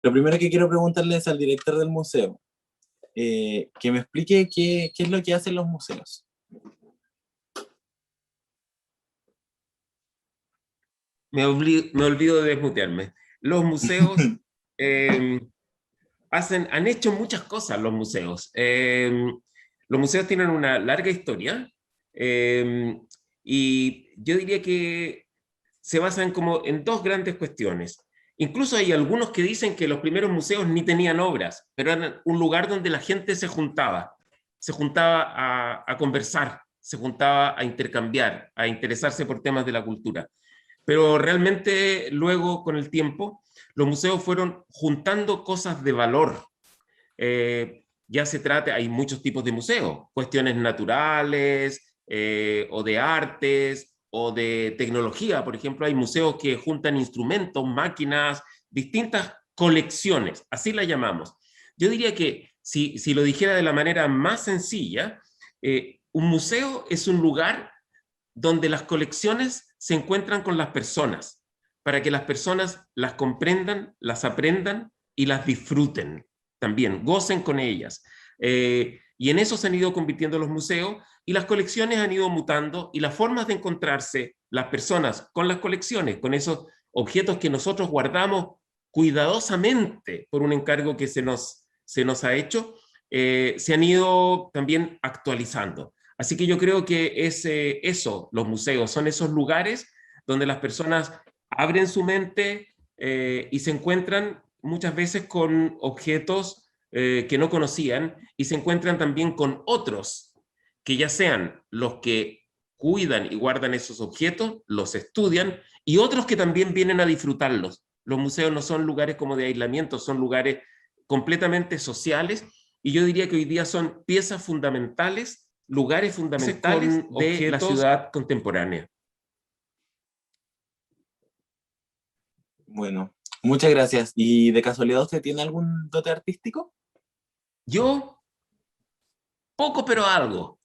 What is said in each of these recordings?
lo primero que quiero preguntarle es al director del museo, que me explique qué es lo que hacen los museos. Me olvido de desmutearme. Los museos eh, han hecho muchas cosas los museos. Los museos tienen una larga historia y yo diría que se basan como en dos grandes cuestiones. Incluso hay algunos que dicen que los primeros museos ni tenían obras, pero eran un lugar donde la gente se juntaba a conversar, se juntaba a intercambiar, a interesarse por temas de la cultura. Pero realmente luego, con el tiempo, los museos fueron juntando cosas de valor. Ya se trata, hay muchos tipos de museos, cuestiones naturales o de artes o de tecnología. Por ejemplo, hay museos que juntan instrumentos, máquinas, distintas colecciones, así la llamamos. Yo diría que si lo dijera de la manera más sencilla, un museo es un lugar donde las colecciones se encuentran con las personas, para que las personas las comprendan, las aprendan y las disfruten también, gocen con ellas. Y en eso se han ido convirtiendo los museos y las colecciones han ido mutando y las formas de encontrarse las personas con las colecciones, con esos objetos que nosotros guardamos cuidadosamente por un encargo que se nos ha hecho, se han ido también actualizando. Así que yo creo que es eso, los museos, son esos lugares donde las personas abren su mente y se encuentran muchas veces con objetos que no conocían y se encuentran también con otros que ya sean los que cuidan y guardan esos objetos, los estudian y otros que también vienen a disfrutarlos. Los museos no son lugares como de aislamiento, son lugares completamente sociales y yo diría que hoy día son piezas fundamentales, lugares fundamentales de la ciudad contemporánea. Bueno, muchas gracias. ¿Y de casualidad usted tiene algún dote artístico? Yo, poco pero algo,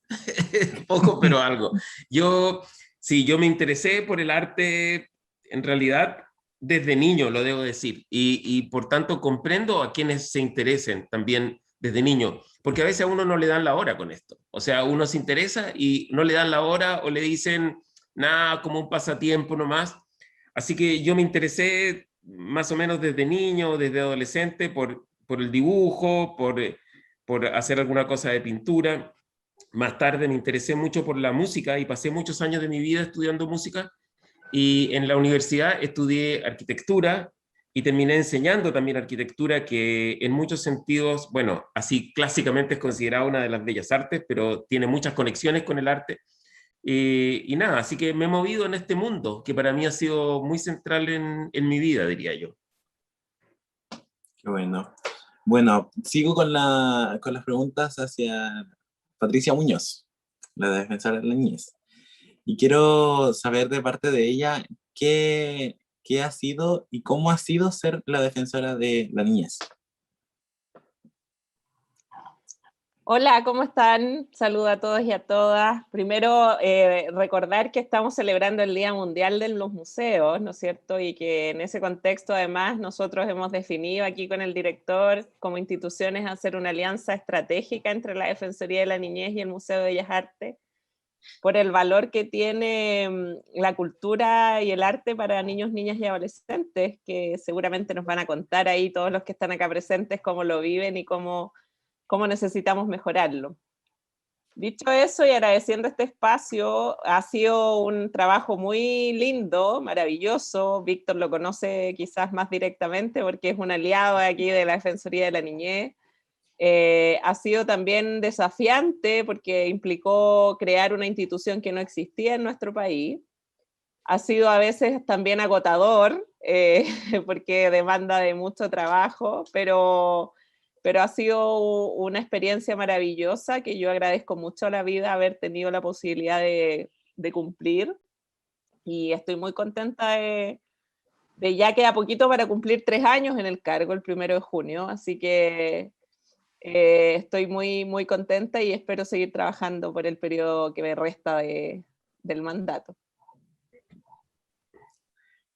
poco pero algo. Yo, sí, yo me interesé por el arte en realidad desde niño, lo debo decir, y por tanto comprendo a quienes se interesen también desde niño, porque a veces a uno no le dan la hora con esto. O sea, uno se interesa y no le dan la hora o le dicen, nada, como un pasatiempo nomás. Así que yo me interesé más o menos desde niño, desde adolescente, por el dibujo, por hacer alguna cosa de pintura. Más tarde me interesé mucho por la música y pasé muchos años de mi vida estudiando música y en la universidad estudié arquitectura y terminé enseñando también arquitectura que en muchos sentidos, bueno, así clásicamente es considerada una de las bellas artes, pero tiene muchas conexiones con el arte. Y nada, así que me he movido en este mundo que para mí ha sido muy central en mi vida, diría yo. Qué bueno. Bueno, sigo con las preguntas hacia Patricia Muñoz, la defensora de la niñez. Y quiero saber de parte de ella qué ha sido y cómo ha sido ser la defensora de la niñez. Hola, ¿cómo están? Saludo a todos y a todas. Primero, recordar que estamos celebrando el Día Mundial de los Museos, ¿no es cierto? Y que en ese contexto, además, nosotros hemos definido aquí con el director como instituciones hacer una alianza estratégica entre la Defensoría de la Niñez y el Museo de Bellas Artes por el valor que tiene la cultura y el arte para niños, niñas y adolescentes, que seguramente nos van a contar ahí todos los que están acá presentes cómo lo viven y cómo necesitamos mejorarlo. Dicho eso y agradeciendo este espacio, ha sido un trabajo muy lindo, maravilloso. Víctor lo conoce quizás más directamente porque es un aliado aquí de la Defensoría de la Niñez. Ha sido también desafiante porque implicó crear una institución que no existía en nuestro país. Ha sido a veces también agotador porque demanda de mucho trabajo, pero ha sido una experiencia maravillosa que yo agradezco mucho a la vida haber tenido la posibilidad de cumplir y estoy muy contenta de ya queda poquito para cumplir 3 años en el cargo, el 1 de junio, así que estoy muy, muy contenta y espero seguir trabajando por el periodo que me resta del mandato.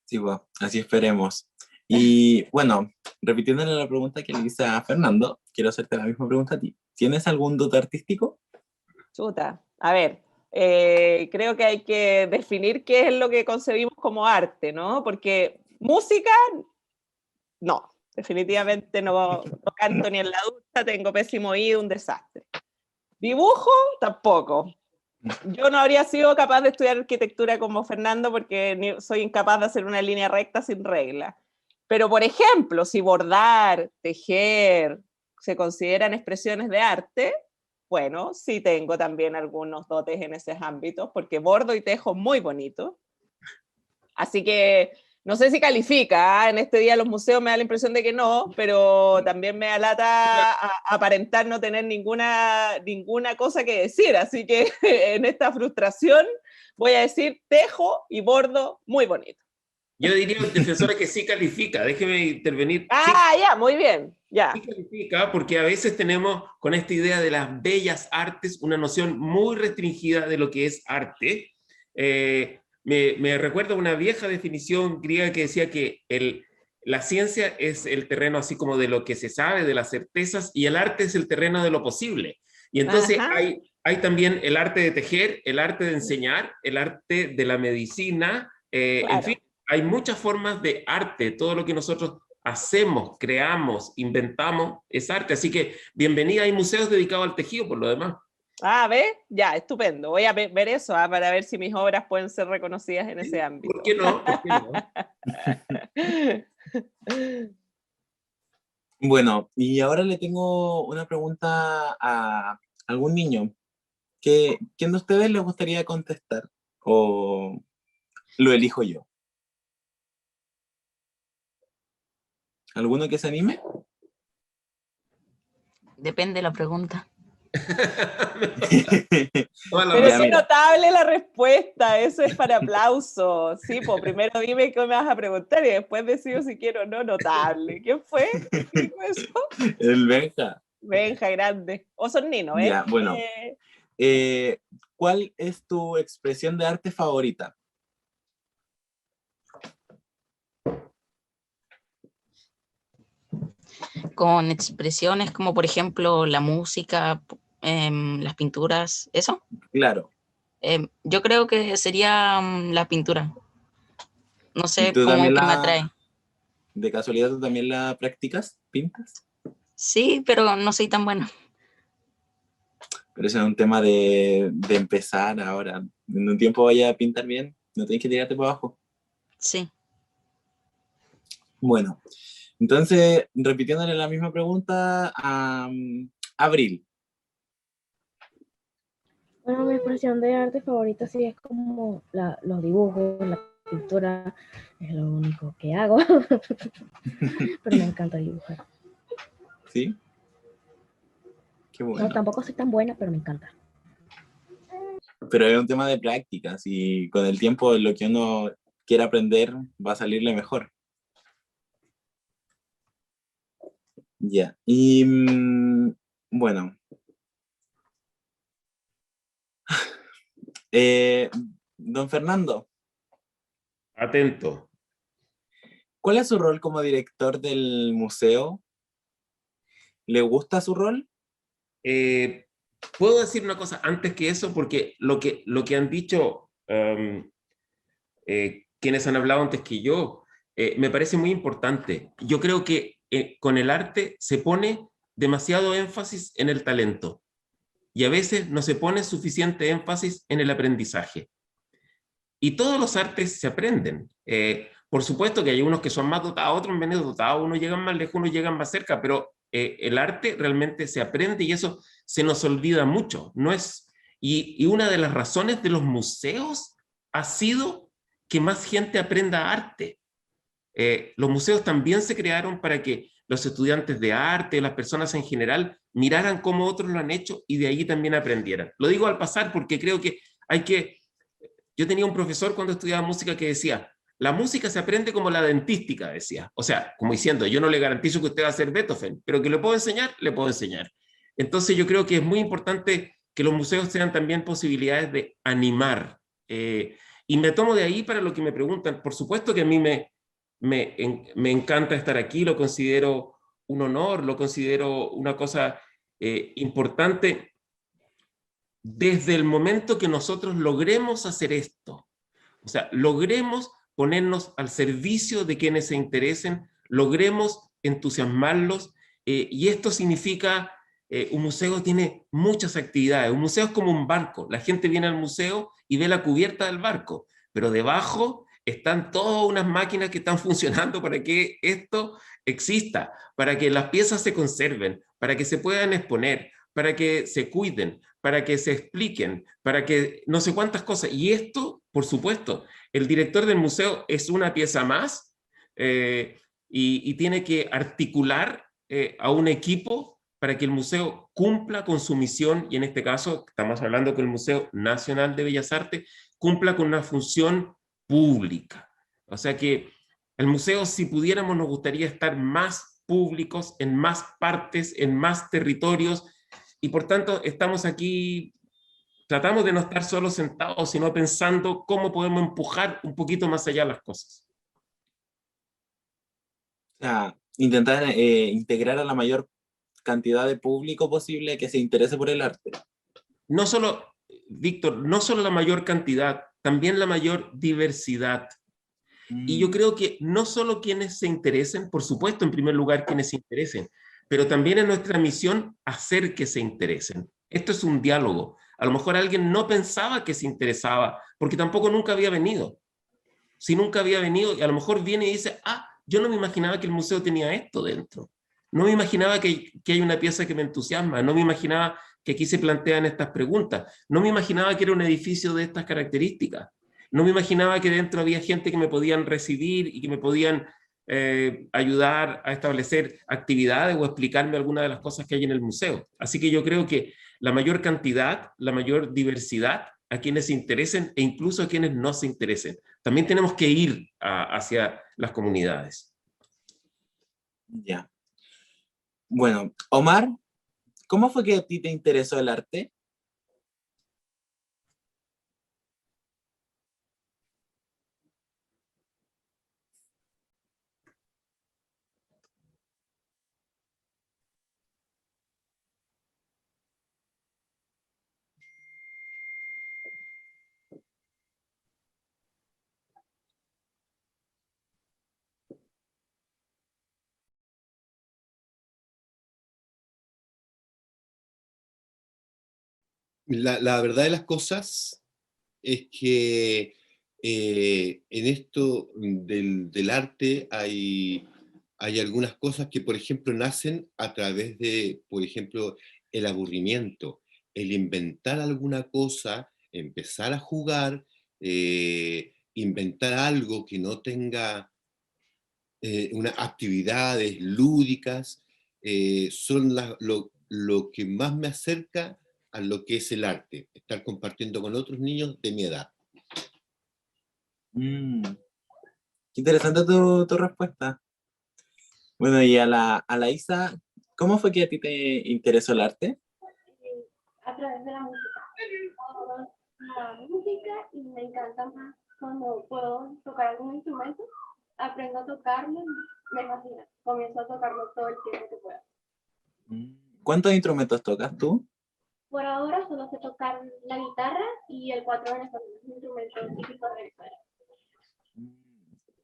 Sí, bueno, así esperemos. Y bueno, repitiéndole la pregunta que le hice a Fernando, quiero hacerte la misma pregunta a ti. ¿Tienes algún dote artístico? Chuta, a ver, creo que hay que definir qué es lo que concebimos como arte, ¿no? Porque música, no, definitivamente no canto ni en la ducha, tengo pésimo oído, un desastre. Dibujo, tampoco. Yo no habría sido capaz de estudiar arquitectura como Fernando porque soy incapaz de hacer una línea recta sin regla. Pero, por ejemplo, si bordar, tejer, se consideran expresiones de arte, bueno, sí tengo también algunos dotes en esos ámbitos, porque bordo y tejo muy bonito. Así que no sé si califica, ¿eh? En este día los museos me da la impresión de que no, pero también me alata aparentar no tener ninguna cosa que decir. Así que en esta frustración voy a decir tejo y bordo muy bonito. Yo diría, defensora, que sí califica, déjeme intervenir. Ah, sí, ya, muy bien, ya. Sí califica porque a veces tenemos con esta idea de las bellas artes una noción muy restringida de lo que es arte. Me recuerda una vieja definición griega que decía que la ciencia es el terreno así como de lo que se sabe, de las certezas, y el arte es el terreno de lo posible. Y entonces hay también el arte de tejer, el arte de enseñar, el arte de la medicina, claro. En fin, hay muchas formas de arte. Todo lo que nosotros hacemos, creamos, inventamos es arte. Así que bienvenida, hay museos dedicados al tejido por lo demás. Ah, ¿ves? Ya, estupendo. Voy a ver eso para ver si mis obras pueden ser reconocidas en ese ámbito. ¿Por qué no? ¿Por qué no? Bueno, y ahora le tengo una pregunta a algún niño. ¿Quién de ustedes les gustaría contestar? ¿O lo elijo yo? ¿Alguno que se anime? Depende de la pregunta. Pero es notable la respuesta, eso es para aplauso. Sí, pues primero dime qué me vas a preguntar y después decido si quiero o no. Notable. ¿Quién fue? ¿Qué dijo eso? El Benja. Benja, grande. Osornino, ¿eh? Ya, bueno. ¿Cuál es tu expresión de arte favorita? Con expresiones como, por ejemplo, la música, las pinturas, ¿eso? Claro. Yo creo que sería la pintura. No sé cómo que me atrae. ¿De casualidad tú también la practicas? ¿Pintas? Sí, pero no soy tan buena. Pero eso es un tema de empezar ahora. En un tiempo vaya a pintar bien, no tienes que tirarte para abajo. Sí. Bueno, entonces, repitiéndole la misma pregunta a Abril. Bueno, mi expresión de arte favorita sí es como los dibujos, la pintura, es lo único que hago. Pero me encanta dibujar. ¿Sí? Qué bueno. No, tampoco soy tan buena, pero me encanta. Pero es un tema de prácticas y con el tiempo lo que uno quiera aprender va a salirle mejor. Ya. Y bueno. Don Fernando. Atento. ¿Cuál es su rol como director del museo? ¿Le gusta su rol? Puedo decir una cosa antes que eso, porque lo que han dicho quienes han hablado antes que yo, me parece muy importante. Yo creo que con el arte se pone demasiado énfasis en el talento y a veces no se pone suficiente énfasis en el aprendizaje. Y todos los artes se aprenden. Por supuesto que hay unos que son más dotados, otros menos dotados, unos llegan más lejos, unos llegan más cerca, pero el arte realmente se aprende y eso se nos olvida mucho. No es, y una de las razones de los museos ha sido que más gente aprenda arte. Los museos también se crearon para que los estudiantes de arte, las personas en general, miraran cómo otros lo han hecho y de allí también aprendieran. Lo digo al pasar porque creo que hay que... Yo tenía un profesor cuando estudiaba música que decía, la música se aprende como la dentística, decía. O sea, como diciendo, yo no le garantizo que usted va a ser Beethoven, pero que le puedo enseñar, le puedo enseñar. Entonces yo creo que es muy importante que los museos sean también posibilidades de animar. Y me tomo de ahí para lo que me preguntan. Por supuesto que a mí me encanta estar aquí, lo considero un honor, lo considero una cosa importante. Desde el momento que nosotros logremos hacer esto, o sea, logremos ponernos al servicio de quienes se interesen, logremos entusiasmarlos, y esto significa, un museo tiene muchas actividades, un museo es como un barco, la gente viene al museo y ve la cubierta del barco, pero debajo están todas unas máquinas que están funcionando para que esto exista, para que las piezas se conserven, para que se puedan exponer, para que se cuiden, para que se expliquen, para que no sé cuántas cosas. Y esto, por supuesto, el director del museo es una pieza más, y tiene que articular a un equipo para que el museo cumpla con su misión, y en este caso estamos hablando que el Museo Nacional de Bellas Artes cumpla con una función pública. O sea que el museo, si pudiéramos, nos gustaría estar más públicos, en más partes, en más territorios, y por tanto estamos aquí, tratamos de no estar solo sentados, sino pensando cómo podemos empujar un poquito más allá las cosas. O sea, intentar integrar a la mayor cantidad de público posible que se interese por el arte. No solo, Víctor, no solo la mayor cantidad, también la mayor diversidad. Y yo creo que no solo quienes se interesen, por supuesto, en primer lugar, quienes se interesen, pero también es nuestra misión hacer que se interesen. Esto es un diálogo. A lo mejor alguien no pensaba que se interesaba, porque tampoco nunca había venido. Si nunca había venido, y a lo mejor viene y dice, ah, yo no me imaginaba que el museo tenía esto dentro. No me imaginaba que hay una pieza que me entusiasma. No me imaginaba que aquí se plantean estas preguntas. No me imaginaba que era un edificio de estas características. No me imaginaba que dentro había gente que me podían recibir y que me podían ayudar a establecer actividades o explicarme algunas de las cosas que hay en el museo. Así que yo creo que la mayor cantidad, la mayor diversidad, a quienes se interesen e incluso a quienes no se interesen. También tenemos que ir hacia las comunidades. Ya. Bueno, Omar, ¿cómo fue que a ti te interesó el arte? La verdad de las cosas es que en esto del arte hay algunas cosas que, por ejemplo, nacen a través de, por ejemplo, el aburrimiento, el inventar alguna cosa, empezar a jugar, inventar algo que no tenga unas actividades lúdicas, son lo que más me acerca a lo que es el arte, estar compartiendo con otros niños de mi edad. Qué interesante tu respuesta. Bueno, y a la Isa, ¿cómo fue que a ti te interesó el arte? A través de la música. La música, y me encanta más cuando puedo tocar algún instrumento, aprendo a tocarlo, me fascina. Comienzo a tocarlo todo el tiempo que pueda. ¿Cuántos instrumentos tocas tú? Por ahora solo sé tocar la guitarra y el cuatro venezolano, un instrumento típico de Venezuela.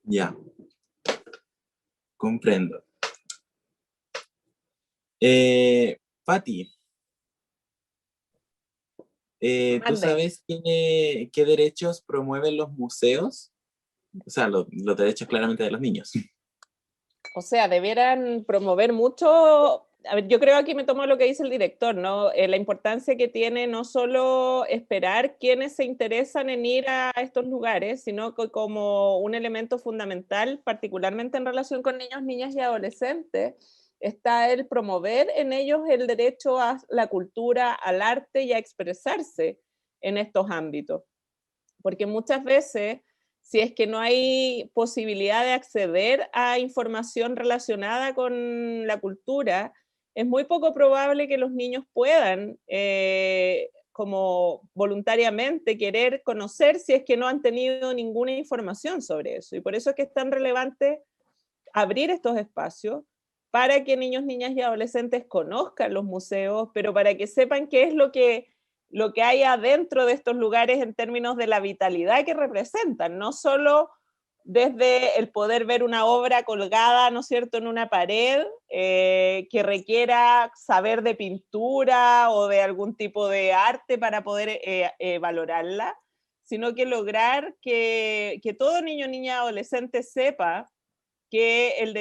Ya, comprendo. Pati, ¿tú Mande. sabes qué derechos promueven los museos? O sea, los derechos claramente de los niños. O sea, debieran promover mucho. A ver, yo creo aquí me tomo lo que dice el director, ¿no? La importancia que tiene no solo esperar quienes se interesan en ir a estos lugares, sino que como un elemento fundamental, particularmente en relación con niños, niñas y adolescentes, está el promover en ellos el derecho a la cultura, al arte y a expresarse en estos ámbitos. Porque muchas veces, si es que no hay posibilidad de acceder a información relacionada con la cultura, es muy poco probable que los niños puedan como voluntariamente querer conocer si es que no han tenido ninguna información sobre eso. Y por eso es que es tan relevante abrir estos espacios para que niños, niñas y adolescentes conozcan los museos, pero para que sepan qué es lo que hay adentro de estos lugares en términos de la vitalidad que representan, no solo desde el poder ver una obra colgada, ¿no es cierto?, en una pared, que requiera saber de pintura o de algún tipo de arte para poder valorarla, sino que lograr que todo niño, niña, adolescente sepa que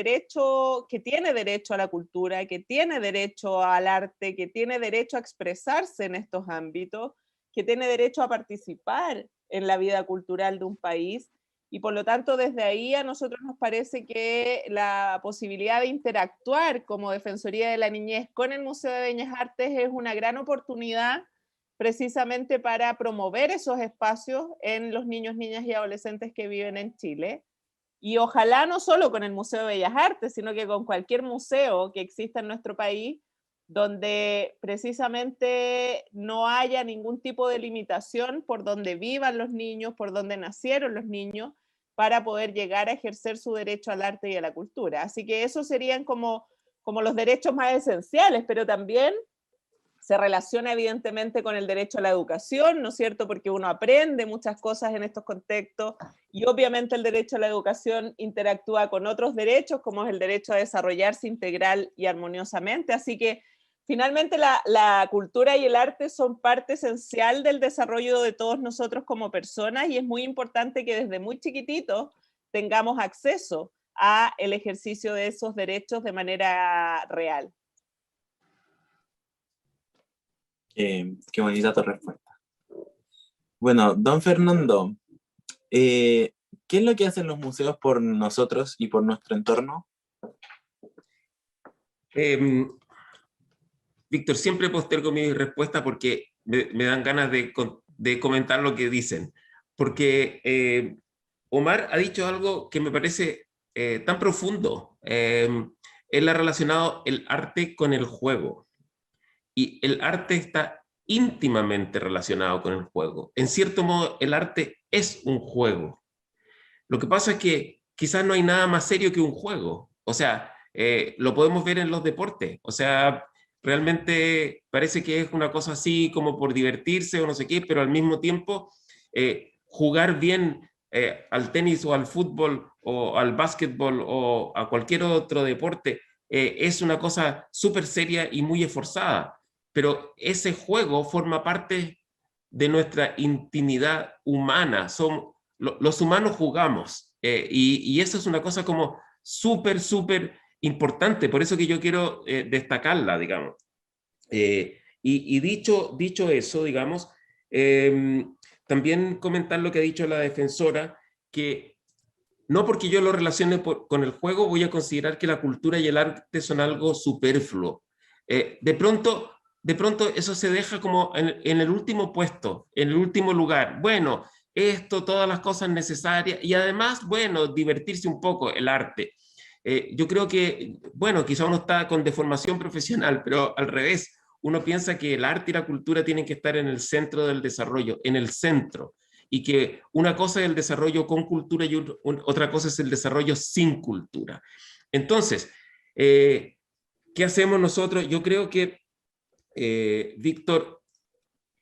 que tiene derecho a la cultura, que tiene derecho al arte, que tiene derecho a expresarse en estos ámbitos, que tiene derecho a participar en la vida cultural de un país. Y por lo tanto, desde ahí a nosotros nos parece que la posibilidad de interactuar como Defensoría de la Niñez con el Museo de Bellas Artes es una gran oportunidad precisamente para promover esos espacios en los niños, niñas y adolescentes que viven en Chile. Y ojalá no solo con el Museo de Bellas Artes, sino que con cualquier museo que exista en nuestro país, donde precisamente no haya ningún tipo de limitación por donde vivan los niños, por donde nacieron los niños, para poder llegar a ejercer su derecho al arte y a la cultura. Así que esos serían como los derechos más esenciales, pero también se relaciona evidentemente con el derecho a la educación, ¿no es cierto? Porque uno aprende muchas cosas en estos contextos y obviamente el derecho a la educación interactúa con otros derechos, como es el derecho a desarrollarse integral y armoniosamente. Así que finalmente la cultura y el arte son parte esencial del desarrollo de todos nosotros como personas y es muy importante que desde muy chiquititos tengamos acceso a el ejercicio de esos derechos de manera real. Qué bonita tu respuesta. Bueno, don Fernando, ¿qué es lo que hacen los museos por nosotros y por nuestro entorno? Víctor, siempre postergo mi respuesta porque me dan ganas de comentar lo que dicen. Porque Omar ha dicho algo que me parece tan profundo. Él ha relacionado el arte con el juego. Y el arte está íntimamente relacionado con el juego. En cierto modo, el arte es un juego. Lo que pasa es que quizás no hay nada más serio que un juego. O sea, lo podemos ver en los deportes. O sea, realmente parece que es una cosa así como por divertirse o no sé qué, pero al mismo tiempo jugar bien al tenis o al fútbol o al básquetbol o a cualquier otro deporte es una cosa súper seria y muy esforzada. Pero ese juego forma parte de nuestra intimidad humana. Los humanos jugamos y eso es una cosa como súper, súper importante. Por eso que yo quiero destacarla, digamos. Y dicho eso, digamos, también comentar lo que ha dicho la defensora, que no porque yo lo relacione con el juego voy a considerar que la cultura y el arte son algo superfluo. De pronto eso se deja como en el último puesto, en el último lugar. Bueno, todas las cosas necesarias y además, bueno, divertirse un poco, el arte. Yo creo que, bueno, quizá uno está con deformación profesional, pero al revés, uno piensa que el arte y la cultura tienen que estar en el centro del desarrollo, en el centro, y que una cosa es el desarrollo con cultura y otra cosa es el desarrollo sin cultura. Entonces, ¿qué hacemos nosotros? Yo creo que Víctor,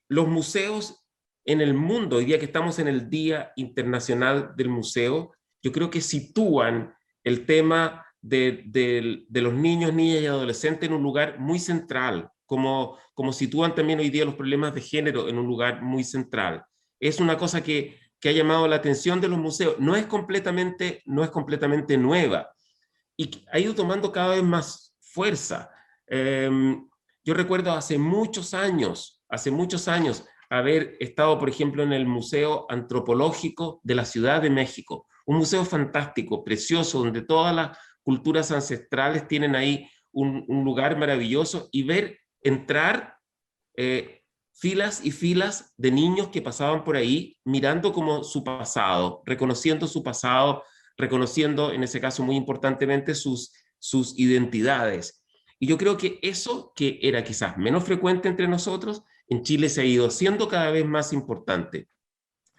los museos en el mundo, hoy día que estamos en el Día Internacional del Museo, yo creo que sitúan el tema de los niños, niñas y adolescentes en un lugar muy central, como sitúan también hoy día los problemas de género en un lugar muy central. Es una cosa que ha llamado la atención de los museos. No es completamente nueva y ha ido tomando cada vez más fuerza. Yo recuerdo hace muchos años, haber estado, por ejemplo, en el Museo Antropológico de la Ciudad de México, un museo fantástico, precioso, donde todas las culturas ancestrales tienen ahí un lugar maravilloso, y ver entrar filas y filas de niños que pasaban por ahí mirando como su pasado, reconociendo su pasado, reconociendo, en ese caso muy importantemente, sus identidades. Y yo creo que eso, que era quizás menos frecuente entre nosotros, en Chile se ha ido haciendo cada vez más importante.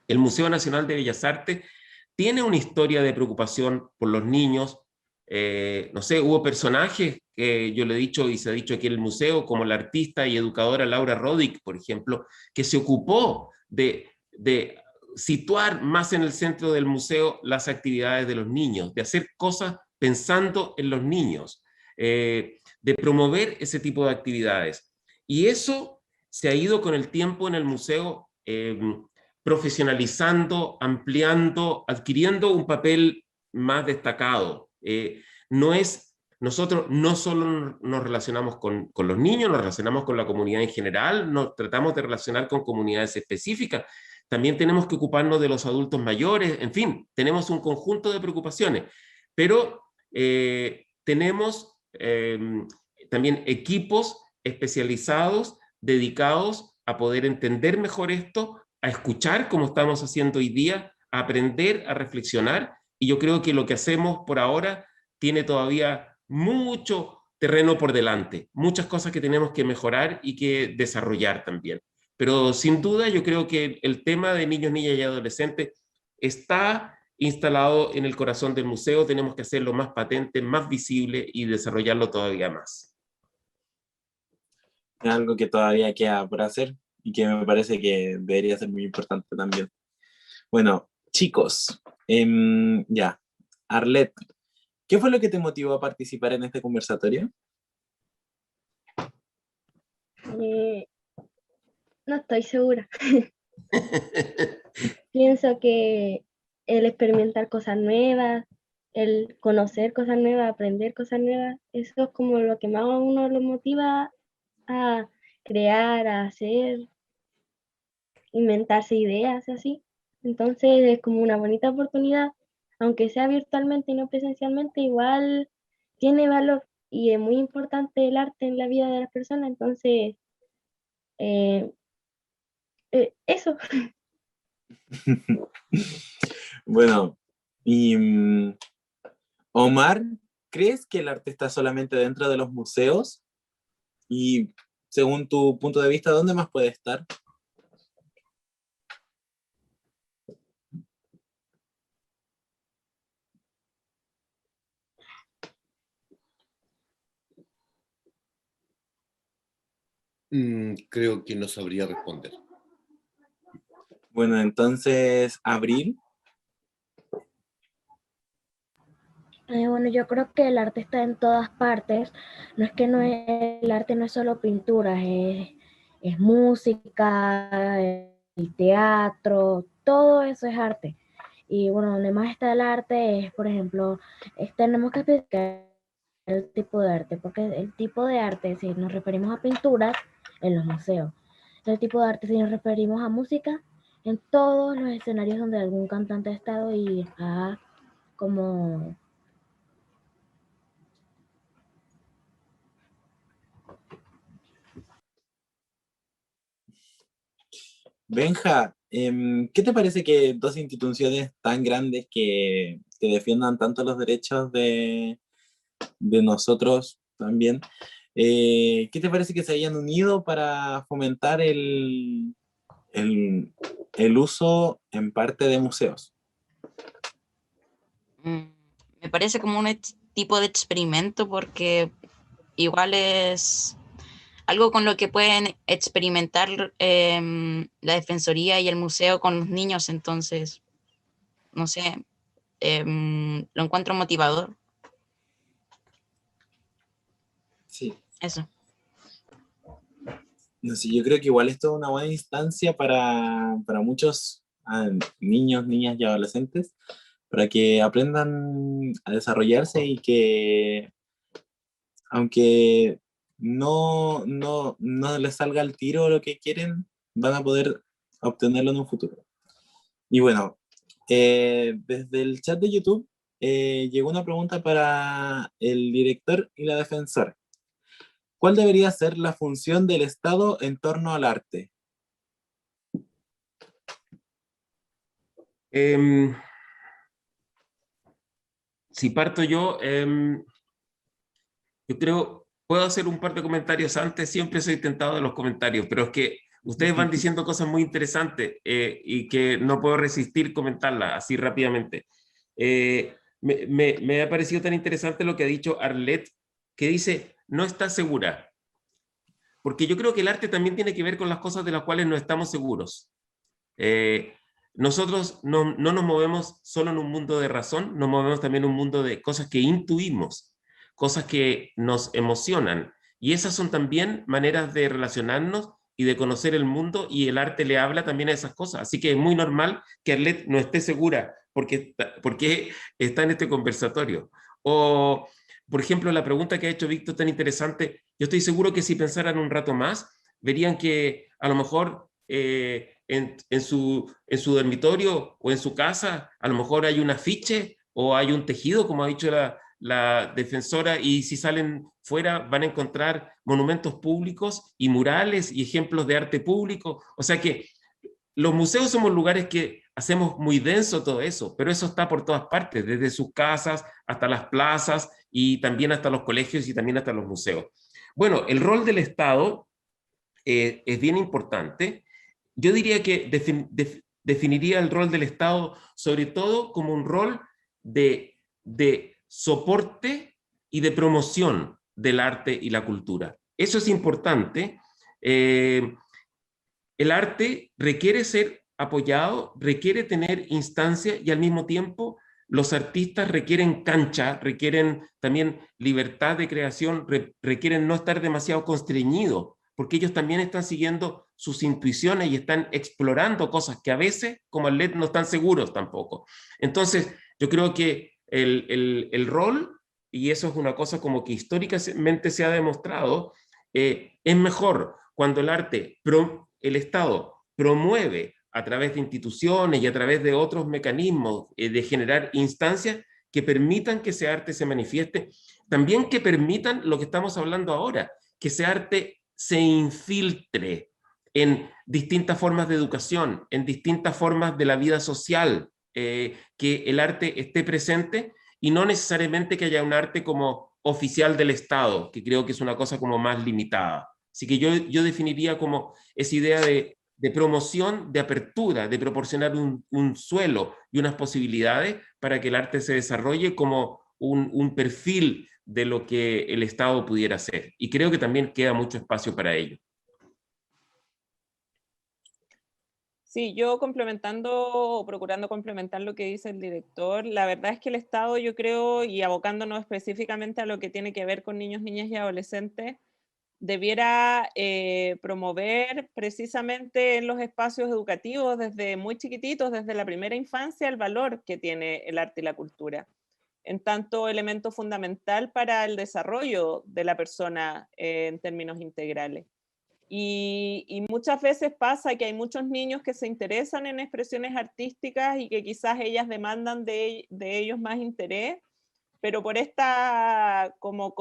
El Museo Nacional de Bellas Artes tiene una historia de preocupación por los niños. No sé, hubo personajes que yo le he dicho y se ha dicho aquí en el museo, como la artista y educadora Laura Roddick, por ejemplo, que se ocupó de situar más en el centro del museo las actividades de los niños, de hacer cosas pensando en los niños, de promover ese tipo de actividades. Y eso se ha ido con el tiempo en el museo profesionalizando, ampliando, adquiriendo un papel más destacado. Nosotros no solo nos relacionamos con los niños, nos relacionamos con la comunidad en general, nos tratamos de relacionar con comunidades específicas, también tenemos que ocuparnos de los adultos mayores, en fin, tenemos un conjunto de preocupaciones, pero tenemos también equipos especializados, dedicados a poder entender mejor esto, a escuchar como estamos haciendo hoy día, a aprender, a reflexionar, y yo creo que lo que hacemos por ahora tiene todavía mucho terreno por delante, muchas cosas que tenemos que mejorar y que desarrollar también. Pero sin duda yo creo que el tema de niños, niñas y adolescentes está instalado en el corazón del museo, tenemos que hacerlo más patente, más visible y desarrollarlo todavía más. Es algo que todavía queda por hacer y que me parece que debería ser muy importante también. Bueno, chicos, ya, Arlet, ¿qué fue lo que te motivó a participar en este conversatorio? No estoy segura. Pienso que el experimentar cosas nuevas, el conocer cosas nuevas, aprender cosas nuevas, eso es como lo que más a uno lo motiva a crear, a hacer, inventarse ideas, así. Entonces es como una bonita oportunidad, aunque sea virtualmente y no presencialmente, igual tiene valor y es muy importante el arte en la vida de las personas, entonces eso. Bueno, y Omar, ¿crees que el arte está solamente dentro de los museos? Y según tu punto de vista, ¿dónde más puede estar? Creo que no sabría responder. Bueno, entonces, Abril. Bueno, yo creo que el arte está en todas partes. No es que el arte no es solo pintura, es música, el teatro, todo eso es arte. Y bueno, donde más está el arte es, por ejemplo, tenemos que explicar el tipo de arte, porque el tipo de arte, si nos referimos a pinturas, en los museos. El tipo de arte, si nos referimos a música, en todos los escenarios donde algún cantante ha estado y ha como... Benja, ¿qué te parece que dos instituciones tan grandes que defiendan tanto los derechos de nosotros también, ¿qué te parece que se hayan unido para fomentar el uso en parte de museos? Me parece como un tipo de experimento porque igual es algo con lo que pueden experimentar la Defensoría y el museo con los niños, entonces, no sé, lo encuentro motivador. Sí. Eso. No sé, yo creo que igual esto es una buena instancia para muchos niños, niñas y adolescentes, para que aprendan a desarrollarse y que, aunque no les salga al tiro lo que quieren, van a poder obtenerlo en un futuro. Y bueno, desde el chat de YouTube llegó una pregunta para el director y la defensora. ¿Cuál debería ser la función del Estado en torno al arte? Si parto yo creo, puedo hacer un par de comentarios antes, siempre soy tentado de los comentarios, pero es que Ustedes van diciendo cosas muy interesantes y que no puedo resistir comentarlas así rápidamente. Me ha parecido tan interesante lo que ha dicho Arlette, que dice, no está segura. Porque yo creo que el arte también tiene que ver con las cosas de las cuales no estamos seguros. Nosotros no nos movemos solo en un mundo de razón, nos movemos también en un mundo de cosas que intuimos, cosas que nos emocionan. Y esas son también maneras de relacionarnos y de conocer el mundo, y el arte le habla también a esas cosas. Así que es muy normal que Arlette no esté segura porque está en este conversatorio. O, por ejemplo, la pregunta que ha hecho Víctor tan interesante, yo estoy seguro que si pensaran un rato más, verían que a lo mejor en su dormitorio o en su casa, a lo mejor hay un afiche o hay un tejido, como ha dicho la defensora, y si salen fuera van a encontrar monumentos públicos y murales y ejemplos de arte público. O sea que los museos somos lugares que hacemos muy denso todo eso, pero eso está por todas partes, desde sus casas hasta las plazas y también hasta los colegios y también hasta los museos. Bueno, el rol del Estado es bien importante. Yo diría que definiría el rol del Estado sobre todo como un rol de soporte y de promoción del arte y la cultura. Eso es importante. El arte requiere ser apoyado, requiere tener instancia, y al mismo tiempo los artistas requieren cancha, requieren también libertad de creación, requieren no estar demasiado constreñidos, porque ellos también están siguiendo sus intuiciones y están explorando cosas que a veces, como Arlette, no están seguros tampoco. Entonces, yo creo que el rol, y eso es una cosa como que históricamente se ha demostrado, es mejor cuando el Estado promueve a través de instituciones y a través de otros mecanismos de generar instancias que permitan que ese arte se manifieste, también que permitan lo que estamos hablando ahora, que ese arte se infiltre en distintas formas de educación, en distintas formas de la vida social, que el arte esté presente y no necesariamente que haya un arte como oficial del Estado, que creo que es una cosa como más limitada. Así que yo definiría como esa idea de promoción, de apertura, de proporcionar un suelo y unas posibilidades para que el arte se desarrolle como un perfil de lo que el Estado pudiera hacer. Y creo que también queda mucho espacio para ello. Sí, yo complementando o procurando complementar lo que dice el director, la verdad es que el Estado, yo creo, y abocándonos específicamente a lo que tiene que ver con niños, niñas y adolescentes, debiera promover precisamente en los espacios educativos desde muy chiquititos, desde la primera infancia, el valor que tiene el arte y la cultura, en tanto elemento fundamental para el desarrollo de la persona en términos integrales. Y muchas veces pasa que hay muchos niños que se interesan en expresiones artísticas y que quizás ellas demandan de ellos más interés, pero por esta como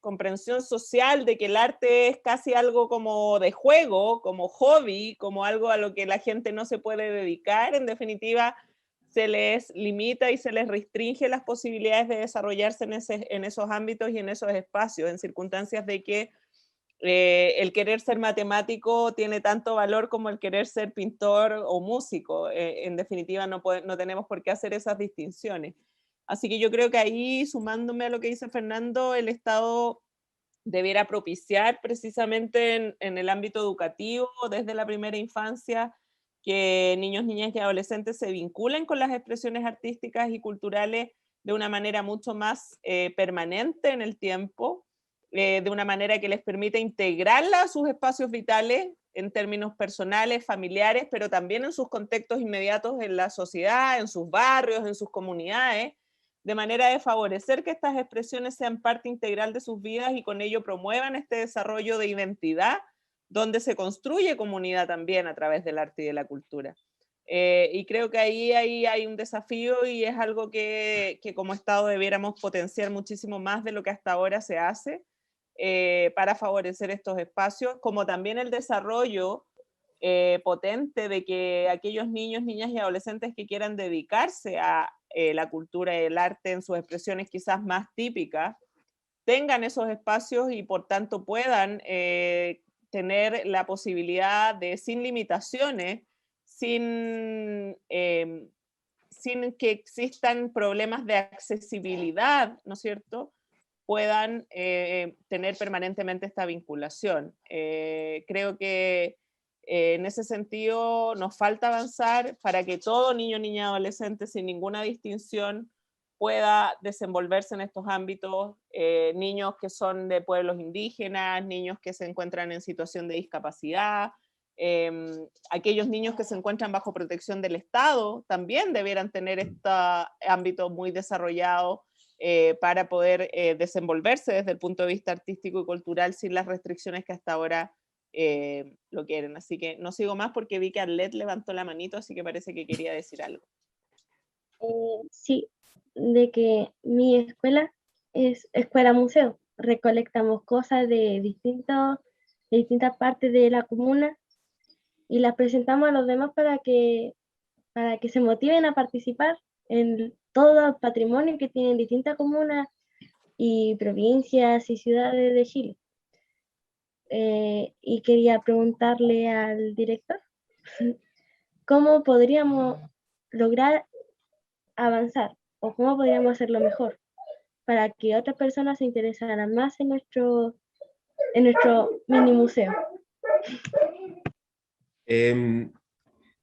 comprensión social de que el arte es casi algo como de juego, como hobby, como algo a lo que la gente no se puede dedicar, en definitiva se les limita y se les restringe las posibilidades de desarrollarse en esos ámbitos y en esos espacios, en circunstancias de que el querer ser matemático tiene tanto valor como el querer ser pintor o músico. En definitiva, no tenemos por qué hacer esas distinciones. Así que yo creo que ahí, sumándome a lo que dice Fernando, el Estado debiera propiciar precisamente en el ámbito educativo, desde la primera infancia, que niños, niñas y adolescentes se vinculen con las expresiones artísticas y culturales de una manera mucho más permanente en el tiempo, de una manera que les permita integrarla a sus espacios vitales en términos personales, familiares, pero también en sus contextos inmediatos en la sociedad, en sus barrios, en sus comunidades, de manera de favorecer que estas expresiones sean parte integral de sus vidas y con ello promuevan este desarrollo de identidad, donde se construye comunidad también a través del arte y de la cultura. Y creo que ahí hay un desafío y es algo que como Estado debiéramos potenciar muchísimo más de lo que hasta ahora se hace, para favorecer estos espacios, como también el desarrollo potente de que aquellos niños, niñas y adolescentes que quieran dedicarse a la cultura y el arte en sus expresiones quizás más típicas, tengan esos espacios y por tanto puedan tener la posibilidad de, sin limitaciones, sin que existan problemas de accesibilidad, ¿no es cierto?, puedan tener permanentemente esta vinculación. Creo que en ese sentido nos falta avanzar para que todo niño, niña, adolescente, sin ninguna distinción, pueda desenvolverse en estos ámbitos, niños que son de pueblos indígenas, niños que se encuentran en situación de discapacidad, aquellos niños que se encuentran bajo protección del Estado también debieran tener este ámbito muy desarrollado para poder desenvolverse desde el punto de vista artístico y cultural sin las restricciones que hasta ahora lo quieren. Así que no sigo más porque vi que Arlet levantó la manito, así que parece que quería decir algo. Sí, de que mi escuela es escuela museo. Recolectamos cosas de distintas partes de la comuna y las presentamos a los demás para que se motiven a participar en todo el patrimonio que tienen distintas comunas y provincias y ciudades de Chile. Y quería preguntarle al director cómo podríamos lograr avanzar o cómo podríamos hacerlo mejor para que otras personas se interesaran más en nuestro mini museo.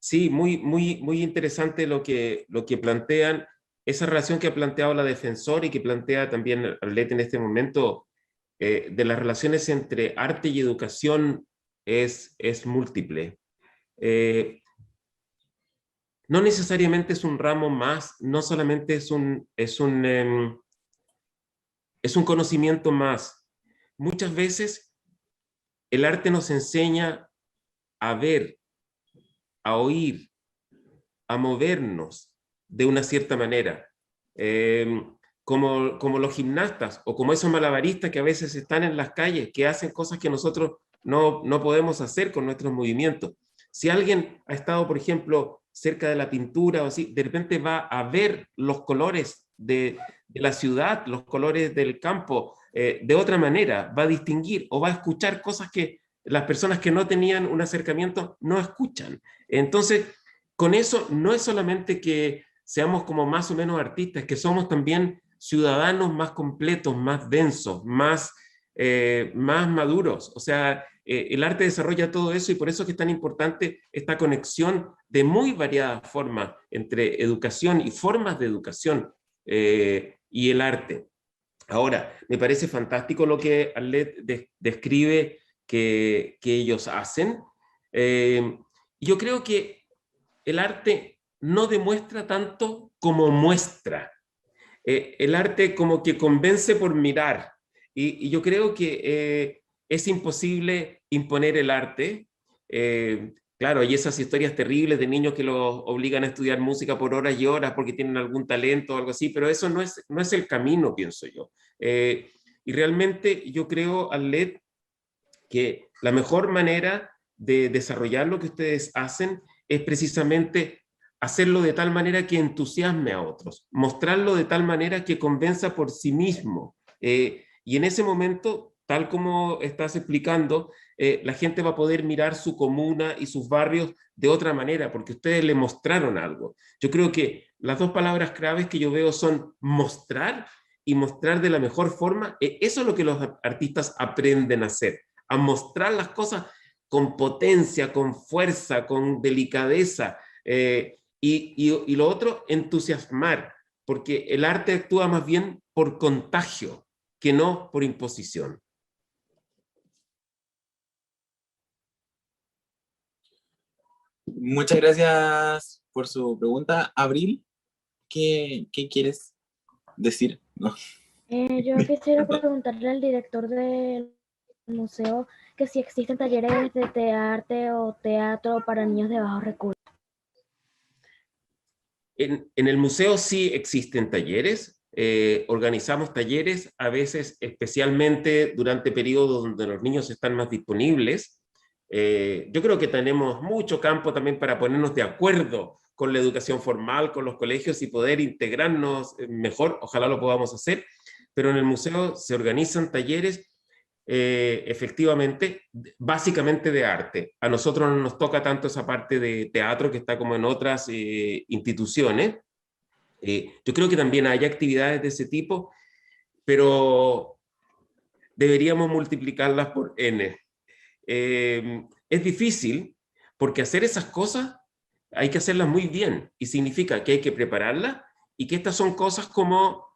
Sí, muy interesante lo que plantean, esa relación que ha planteado la defensora y que plantea también Arlet en este momento, de las relaciones entre arte y educación es múltiple. No necesariamente es un ramo más, no solamente es un conocimiento más. Muchas veces el arte nos enseña a ver, a oír, a movernos de una cierta manera. Como los gimnastas o como esos malabaristas que a veces están en las calles, que hacen cosas que nosotros no podemos hacer con nuestros movimientos. Si alguien ha estado, por ejemplo, cerca de la pintura o así, de repente va a ver los colores de la ciudad, los colores del campo, de otra manera, va a distinguir o va a escuchar cosas que las personas que no tenían un acercamiento no escuchan. Entonces, con eso no es solamente que seamos como más o menos artistas, que somos también ciudadanos más completos, más densos, más maduros. O sea, el arte desarrolla todo eso y por eso es que es tan importante esta conexión de muy variadas formas entre educación y formas de educación y el arte. Ahora, me parece fantástico lo que Arlet describe que ellos hacen. Yo creo que el arte no demuestra tanto como muestra. El arte como que convence por mirar. Y yo creo que es imposible imponer el arte. Claro, hay esas historias terribles de niños que los obligan a estudiar música por horas y horas porque tienen algún talento o algo así, pero eso no es el camino, pienso yo. Y realmente yo creo, Arlet, que la mejor manera de desarrollar lo que ustedes hacen es precisamente hacerlo de tal manera que entusiasme a otros, mostrarlo de tal manera que convenza por sí mismo. Y en ese momento, tal como estás explicando, la gente va a poder mirar su comuna y sus barrios de otra manera, porque ustedes le mostraron algo. Yo creo que las dos palabras claves que yo veo son mostrar y mostrar de la mejor forma. Eso es lo que los artistas aprenden a hacer, a mostrar las cosas con potencia, con fuerza, con delicadeza. Y lo otro, entusiasmar, porque el arte actúa más bien por contagio que no por imposición. Muchas gracias por su pregunta. Abril, ¿qué quieres decir? No. Yo quisiera preguntarle al director del museo que si existen talleres de arte o teatro para niños de bajos recursos. En el museo sí existen talleres, organizamos talleres, a veces especialmente durante periodos donde los niños están más disponibles. Yo creo que tenemos mucho campo también para ponernos de acuerdo con la educación formal, con los colegios y poder integrarnos mejor, ojalá lo podamos hacer, pero en el museo se organizan talleres efectivamente, básicamente de arte. A nosotros no nos toca tanto esa parte de teatro que está como en otras instituciones. Yo creo que también hay actividades de ese tipo, pero deberíamos multiplicarlas por N. Es difícil porque hacer esas cosas hay que hacerlas muy bien y significa que hay que prepararlas y que estas son cosas como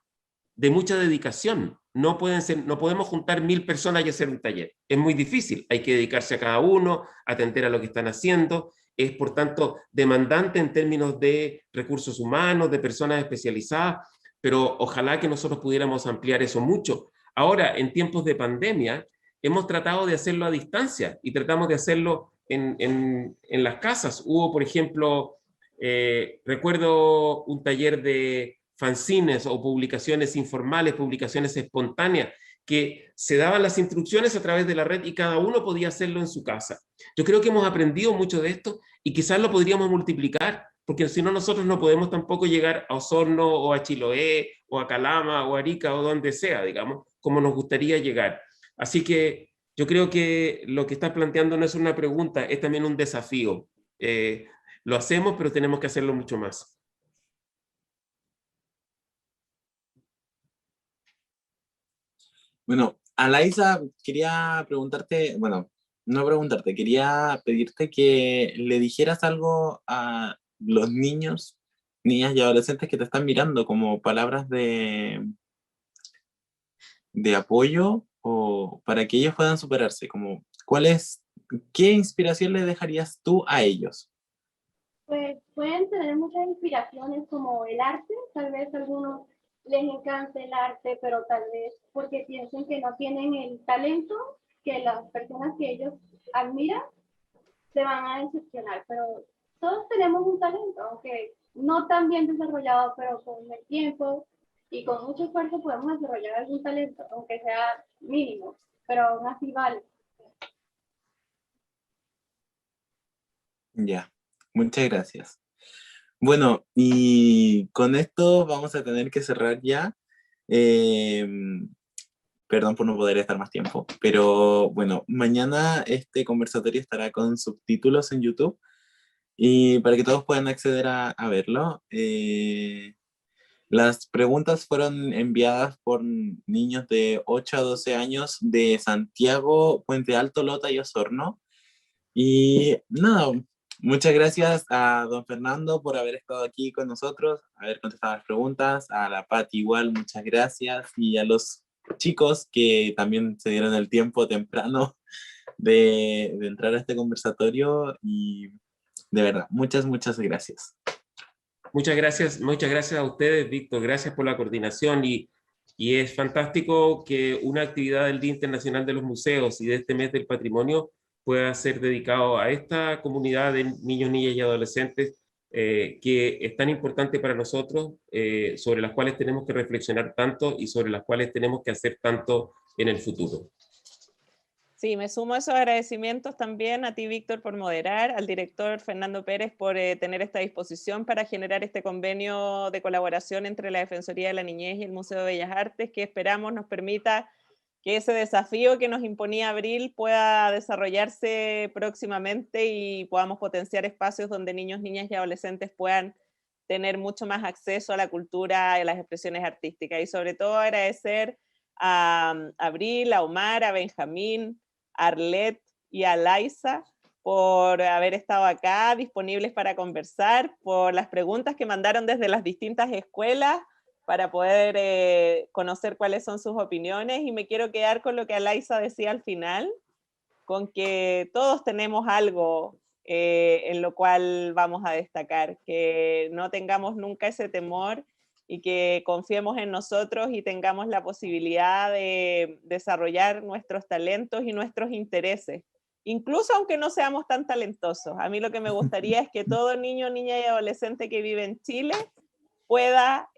de mucha dedicación. No podemos juntar 1000 personas y hacer un taller. Es muy difícil. Hay que dedicarse a cada uno, atender a lo que están haciendo. Es, por tanto, demandante en términos de recursos humanos, de personas especializadas, pero ojalá que nosotros pudiéramos ampliar eso mucho. Ahora, en tiempos de pandemia, hemos tratado de hacerlo a distancia y tratamos de hacerlo en las casas. Hubo, por ejemplo, recuerdo un taller de fanzines o publicaciones informales, publicaciones espontáneas, que se daban las instrucciones a través de la red y cada uno podía hacerlo en su casa. Yo creo que hemos aprendido mucho de esto y quizás lo podríamos multiplicar, porque si no nosotros no podemos tampoco llegar a Osorno o a Chiloé o a Calama o a Arica o donde sea, digamos, como nos gustaría llegar. Así que yo creo que lo que estás planteando no es una pregunta, es también un desafío. Lo hacemos, pero tenemos que hacerlo mucho más. Bueno, Alaisa, quería preguntarte, bueno, no preguntarte, quería pedirte que le dijeras algo a los niños, niñas y adolescentes que te están mirando como palabras de apoyo o para que ellos puedan superarse, como qué inspiración le dejarías tú a ellos? Pues pueden tener muchas inspiraciones como el arte, tal vez a algunos les encante el arte, pero tal vez porque piensen que no tienen el talento que las personas que ellos admiran se van a decepcionar, pero todos tenemos un talento, aunque no tan bien desarrollado, pero con el tiempo y con mucho esfuerzo podemos desarrollar algún talento, aunque sea mínimo, pero aún así vale. Ya, muchas gracias. Bueno, y con esto vamos a tener que cerrar ya. Eh, Perdón por no poder estar más tiempo, pero bueno, mañana este conversatorio estará con subtítulos en YouTube y para que todos puedan acceder a verlo. Las preguntas fueron enviadas por niños de 8 a 12 años de Santiago, Puente Alto, Lota y Osorno. Y nada, muchas gracias a don Fernando por haber estado aquí con nosotros, haber contestado las preguntas, a la Pati igual, muchas gracias, y a los chicos que también se dieron el tiempo temprano de entrar a este conversatorio y de verdad, muchas gracias. Muchas gracias a ustedes, Víctor, gracias por la coordinación y es fantástico que una actividad del Día Internacional de los Museos y de este mes del patrimonio pueda ser dedicado a esta comunidad de niños, niñas y adolescentes que es tan importante para nosotros, sobre las cuales tenemos que reflexionar tanto y sobre las cuales tenemos que hacer tanto en el futuro. Sí, me sumo a esos agradecimientos también a ti, Víctor, por moderar, al director Fernando Pérez por tener esta disposición para generar este convenio de colaboración entre la Defensoría de la Niñez y el Museo de Bellas Artes, que esperamos nos permita que ese desafío que nos imponía Abril pueda desarrollarse próximamente y podamos potenciar espacios donde niños, niñas y adolescentes puedan tener mucho más acceso a la cultura y a las expresiones artísticas. Y sobre todo agradecer a Abril, a Omar, a Benjamín, a Arlet y a Laisa por haber estado acá, disponibles para conversar, por las preguntas que mandaron desde las distintas escuelas para poder conocer cuáles son sus opiniones, y me quiero quedar con lo que Laisa decía al final, con que todos tenemos algo en lo cual vamos a destacar, que no tengamos nunca ese temor y que confiemos en nosotros y tengamos la posibilidad de desarrollar nuestros talentos y nuestros intereses, incluso aunque no seamos tan talentosos. A mí lo que me gustaría es que todo niño, niña y adolescente que vive en Chile pueda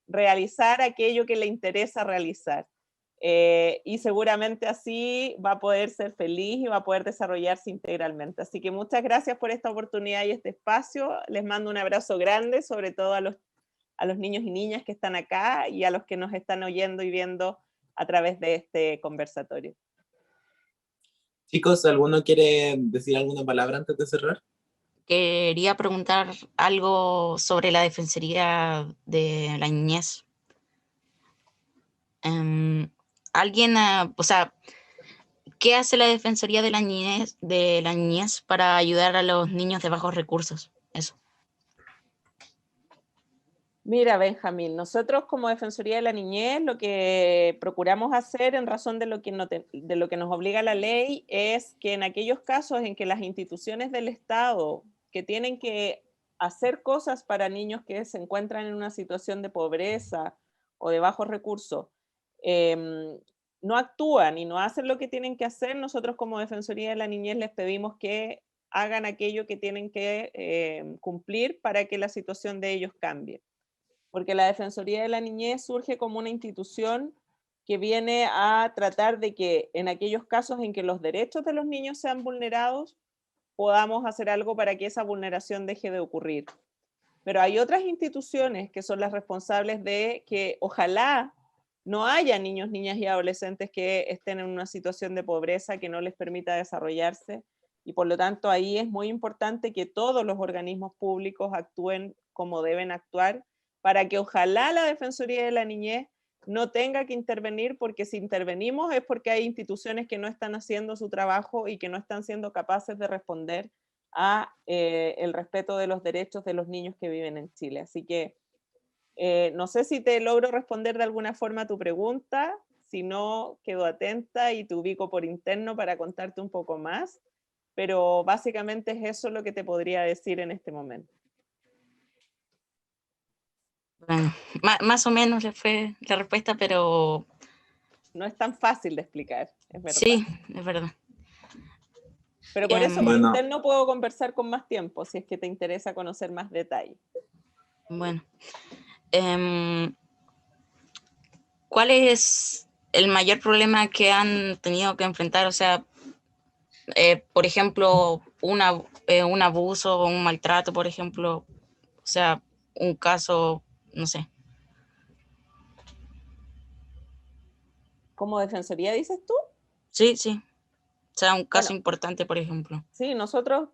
realizar aquello que le interesa realizar. Y seguramente así va a poder ser feliz y va a poder desarrollarse integralmente. Así que muchas gracias por esta oportunidad y este espacio. Les mando un abrazo grande, sobre todo a los niños y niñas que están acá y a los que nos están oyendo y viendo a a través de este conversatorio. Chicos, ¿alguno quiere decir alguna palabra antes de cerrar? Quería preguntar algo sobre la Defensoría de la Niñez. ¿Alguien, o sea, qué hace la Defensoría de la Niñez para ayudar a los niños de bajos recursos? Eso. Mira, Benjamín, nosotros como Defensoría de la Niñez lo que procuramos hacer en razón de lo que nos obliga la ley es que en aquellos casos en que las instituciones del Estado que tienen que hacer cosas para niños que se encuentran en una situación de pobreza o de bajos recursos, no actúan y no hacen lo que tienen que hacer, nosotros como Defensoría de la Niñez les pedimos que hagan aquello que tienen que cumplir para que la situación de ellos cambie. Porque la Defensoría de la Niñez surge como una institución que viene a tratar de que en aquellos casos en que los derechos de los niños sean vulnerados, podamos hacer algo para que esa vulneración deje de ocurrir. Pero hay otras instituciones que son las responsables de que ojalá no haya niños, niñas y adolescentes que estén en una situación de pobreza que no les permita desarrollarse, y por lo tanto ahí es muy importante que todos los organismos públicos actúen como deben actuar, para que ojalá la Defensoría de la Niñez no tenga que intervenir, porque si intervenimos es porque hay instituciones que no están haciendo su trabajo y que no están siendo capaces de responder a el respeto de los derechos de los niños que viven en Chile. Así que no sé si te logro responder de alguna forma a tu pregunta, si no, quedo atenta y te ubico por interno para contarte un poco más, pero básicamente es eso lo que te podría decir en este momento. Bueno, más o menos le fue la respuesta, pero... No es tan fácil de explicar, es verdad. Sí, es verdad. Pero por eso por Bueno. interno puedo conversar con más tiempo, si es que te interesa conocer más detalle. Bueno. ¿Cuál es el mayor problema que han tenido que enfrentar? O sea, por ejemplo, un abuso o un maltrato, por ejemplo. O sea, un caso, no sé. ¿Como defensoría dices tú? Sí, sí. O sea, un caso Bueno, importante, por ejemplo. Sí, nosotros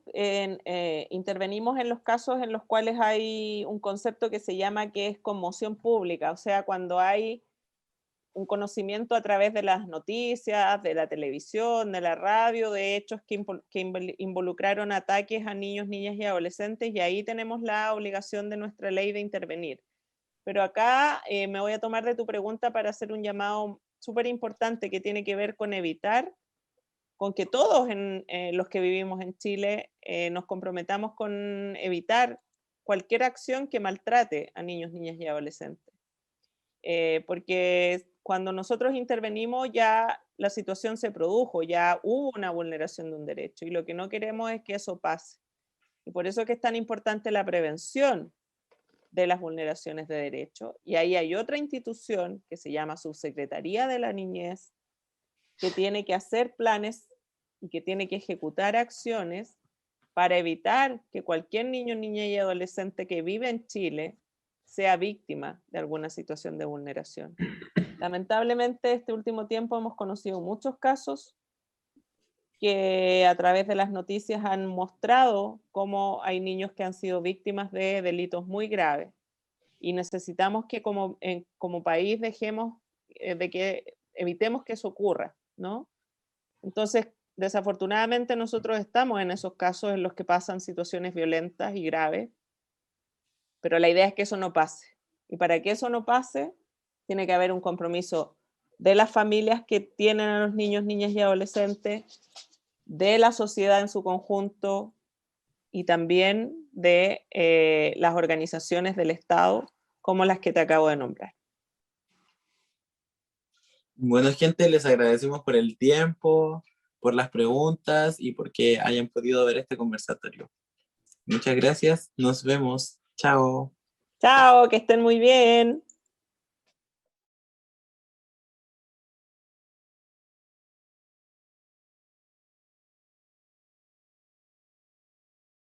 intervenimos en los casos en los cuales hay un concepto que se llama que es conmoción pública, o sea, cuando hay un conocimiento a través de las noticias, de la televisión, de la radio, de hechos que involucraron ataques a niños, niñas y adolescentes, y ahí tenemos la obligación de nuestra ley de intervenir. Pero acá me voy a tomar de tu pregunta para hacer un llamado súper importante que tiene que ver con evitar, con que todos los que vivimos en Chile nos comprometamos con evitar cualquier acción que maltrate a niños, niñas y adolescentes. Porque cuando nosotros intervenimos ya la situación se produjo, ya hubo una vulneración de un derecho y lo que no queremos es que eso pase. Y por eso es que es tan importante la prevención de las vulneraciones de derechos. Y ahí hay otra institución que se llama Subsecretaría de la Niñez, que tiene que hacer planes y que tiene que ejecutar acciones para evitar que cualquier niño, niña y adolescente que vive en Chile sea víctima de alguna situación de vulneración. Lamentablemente, este último tiempo hemos conocido muchos casos que a través de las noticias han mostrado cómo hay niños que han sido víctimas de delitos muy graves. Y necesitamos que como país evitemos que eso ocurra, ¿no? Entonces, desafortunadamente nosotros estamos en esos casos en los que pasan situaciones violentas y graves, pero la idea es que eso no pase. Y para que eso no pase, tiene que haber un compromiso de las familias que tienen a los niños, niñas y adolescentes, de la sociedad en su conjunto y también de las organizaciones del Estado, como las que te acabo de nombrar. Bueno, gente, les agradecemos por el tiempo, por las preguntas y porque hayan podido ver este conversatorio. Muchas gracias, nos vemos. Chao. Chao, que estén muy bien.